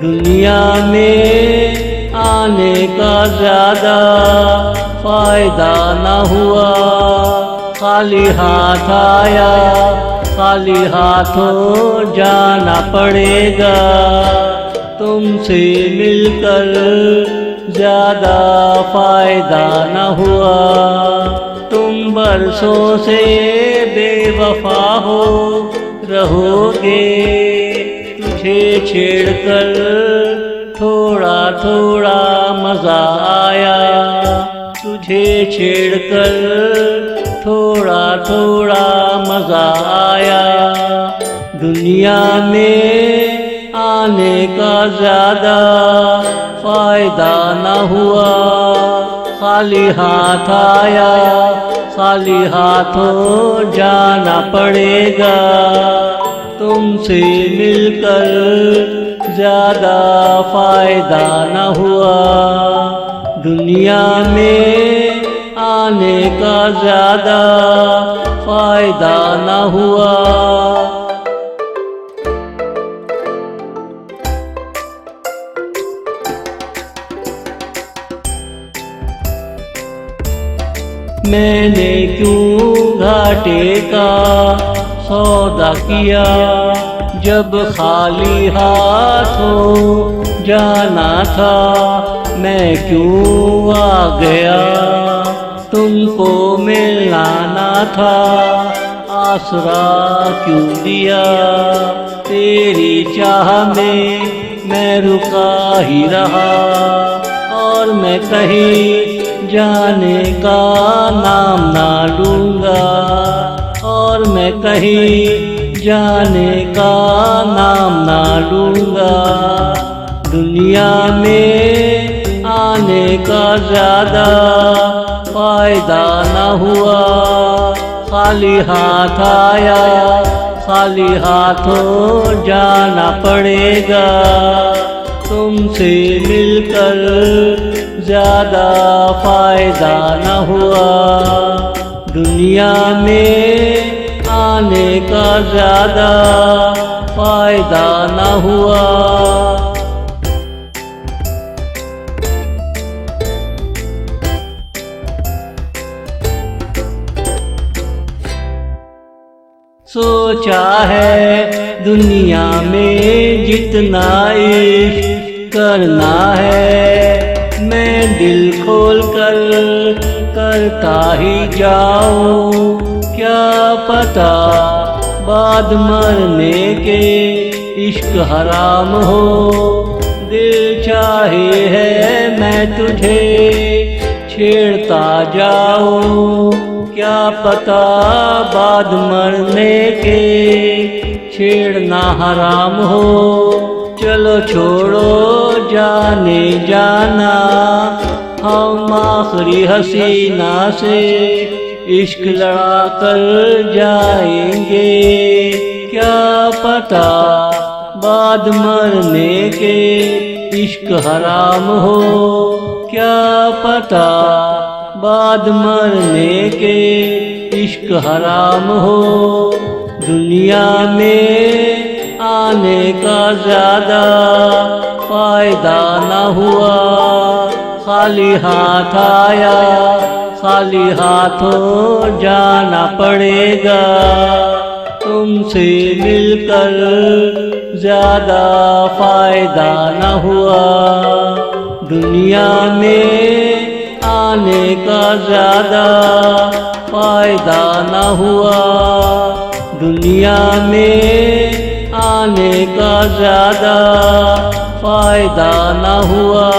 दुनिया में आने का ज़्यादा फ़ायदा न हुआ। खाली हाथ आया, खाली हाथों जाना पड़ेगा। तुमसे मिलकर ज़्यादा फ़ायदा न हुआ। तुम बरसों से बेवफा हो रहोगे। तुझे छेड़कर थोड़ा थोड़ा मज़ा आया। तुझे छेड़कर थोड़ा थोड़ा मज़ा आया। दुनिया में आने का ज़्यादा फ़ायदा न हुआ। खाली हाथ आया, खाली हाथों जाना पड़ेगा। तुमसे मिलकर ज़्यादा फ़ायदा न हुआ। दुनिया में आने का ज़्यादा फ़ायदा न हुआ। मैंने क्यों घाटे का सौदा किया, जब खाली हाथों जाना था। मैं क्यों आ गया, तुमको मिलना ना था। आसरा क्यों दिया, तेरी चाह में मैं रुका ही रहा। और मैं कहीं जाने का नाम ना लूँगा। और मैं कहीं जाने का नाम ना लूँगा। दुनिया में आने का ज़्यादा फ़ायदा न हुआ। खाली हाथ आया, खाली हाथों जाना पड़ेगा। तुमसे मिलकर ज़्यादा फ़ायदा न हुआ। दुनिया में आने का ज़्यादा फ़ायदा न हुआ। सोचा है दुनिया में जितना इश्क करना है, मैं दिल खोल कर करता ही जाऊं। क्या पता बाद मरने के इश्क हराम हो। दिल चाहे है मैं तुझे छेड़ता जाऊं। क्या पता बाद मरने के छेड़ना हराम हो। चलो छोड़ो जाने जाना, हम आखिरी हसीना से इश्क लड़ा कर जाएंगे। क्या पता बाद मरने के इश्क हराम हो। क्या पता बाद मरने के इश्क हराम हो। दुनिया में आने का ज़्यादा फ़ायदा न हुआ। खाली हाथ आया, खाली हाथों जाना पड़ेगा। तुमसे मिलकर ज़्यादा फ़ायदा न हुआ। दुनिया में आने का ज़्यादा फ़ायदा न हुआ। दुनिया में आने का ज़्यादा फ़ायदा न हुआ।